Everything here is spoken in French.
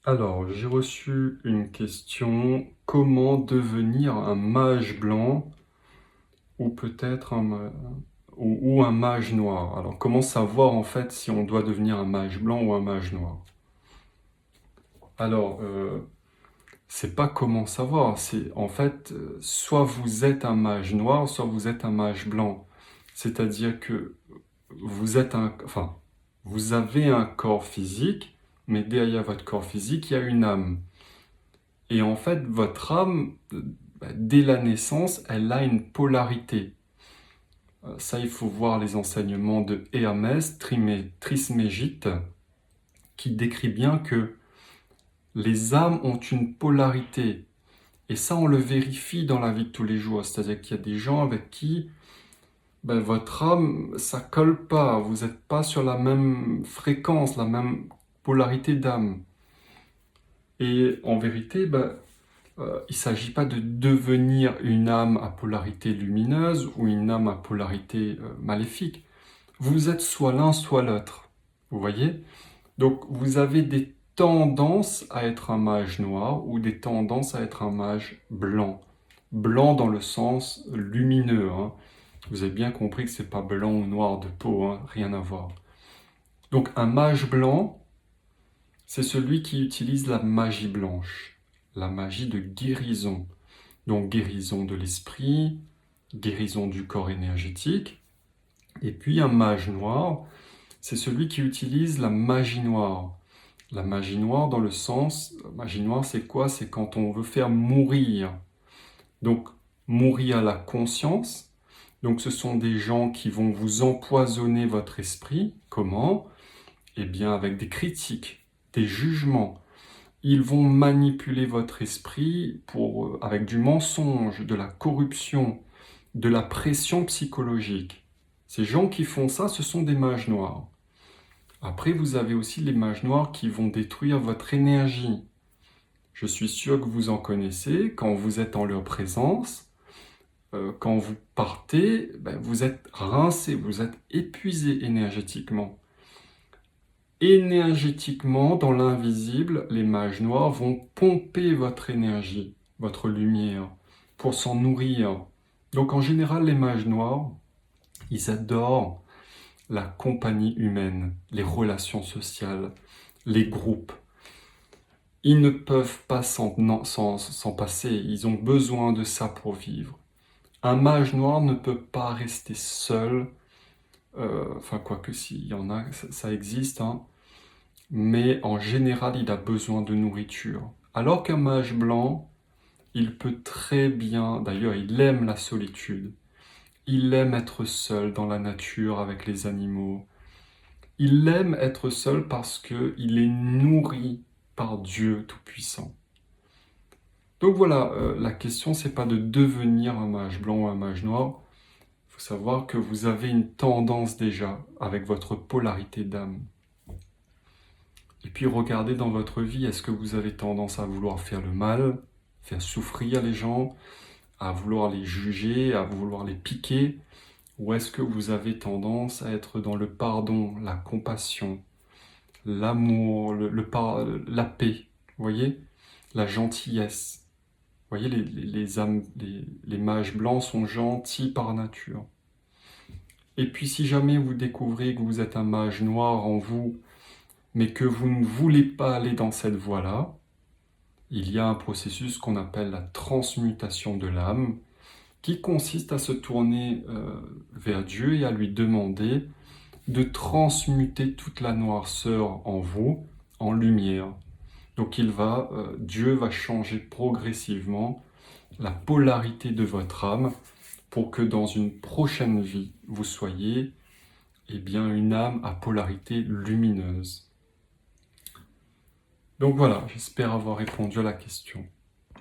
Alors, j'ai reçu une question. Comment devenir un mage blanc ou peut-être ou un mage noir? Alors, comment savoir en fait si on doit devenir un mage blanc ou un mage noir? Alors, c'est pas comment savoir. C'est en fait, soit vous êtes un mage noir, soit vous êtes un mage blanc. C'est-à-dire que enfin, vous avez un corps physique, mais derrière votre corps physique, il y a une âme. Et en fait, votre âme, dès la naissance, elle a une polarité. Ça, il faut voir les enseignements de Hermès Trismégiste, qui décrit bien que les âmes ont une polarité. Et ça, on le vérifie dans la vie de tous les jours. C'est-à-dire qu'il y a des gens avec qui votre âme, ça colle pas. Vous n'êtes pas sur la même fréquence, la même polarité d'âme. Et en vérité, il ne s'agit pas de devenir une âme à polarité lumineuse ou une âme à polarité maléfique. Vous êtes soit l'un, soit l'autre. Vous voyez? Donc, vous avez des tendances à être un mage noir ou des tendances à être un mage blanc. Blanc dans le sens lumineux. Hein. Vous avez bien compris que c'est pas blanc ou noir de peau, hein, rien à voir. Donc, un mage blanc, c'est celui qui utilise la magie blanche, la magie de guérison. Donc guérison de l'esprit, guérison du corps énergétique. Et puis un mage noir, c'est celui qui utilise la magie noire. La magie noire dans le sens, magie noire c'est quoi? C'est quand on veut faire mourir. Donc mourir la conscience. Donc ce sont des gens qui vont vous empoisonner votre esprit. Comment? Eh bien avec des critiques, des jugements. Ils vont manipuler votre esprit avec du mensonge, de la corruption, de la pression psychologique. Ces gens qui font ça, ce sont des mages noirs. Après, vous avez aussi les mages noirs qui vont détruire votre énergie. Je suis sûr que vous en connaissez. Quand vous êtes en leur présence, quand vous partez, vous êtes rincé, vous êtes épuisé énergétiquement. Énergétiquement, dans l'invisible, les mages noirs vont pomper votre énergie, votre lumière, pour s'en nourrir. Donc en général, les mages noirs, ils adorent la compagnie humaine, les relations sociales, les groupes. Ils ne peuvent pas s'en passer, ils ont besoin de ça pour vivre. Un mage noir ne peut pas rester seul, enfin quoique s'il y en a, ça existe, hein. Mais en général, il a besoin de nourriture. Alors qu'un mage blanc, il peut très bien, d'ailleurs, il aime la solitude. Il aime être seul dans la nature avec les animaux. Il aime être seul parce qu'il est nourri par Dieu Tout-Puissant. Donc voilà, la question, c'est pas de devenir un mage blanc ou un mage noir. Il faut savoir que vous avez une tendance déjà avec votre polarité d'âme. Et puis regardez dans votre vie, est-ce que vous avez tendance à vouloir faire le mal, faire souffrir les gens, à vouloir les juger, à vouloir les piquer, ou est-ce que vous avez tendance à être dans le pardon, la compassion, l'amour, la paix, vous voyez, la gentillesse. Vous voyez, les mages blancs sont gentils par nature. Et puis si jamais vous découvrez que vous êtes un mage noir en vous, mais que vous ne voulez pas aller dans cette voie-là, il y a un processus qu'on appelle la transmutation de l'âme, qui consiste à se tourner vers Dieu et à lui demander de transmuter toute la noirceur en vous en lumière. Donc Dieu va changer progressivement la polarité de votre âme pour que dans une prochaine vie, vous soyez une âme à polarité lumineuse. Donc voilà, j'espère avoir répondu à la question.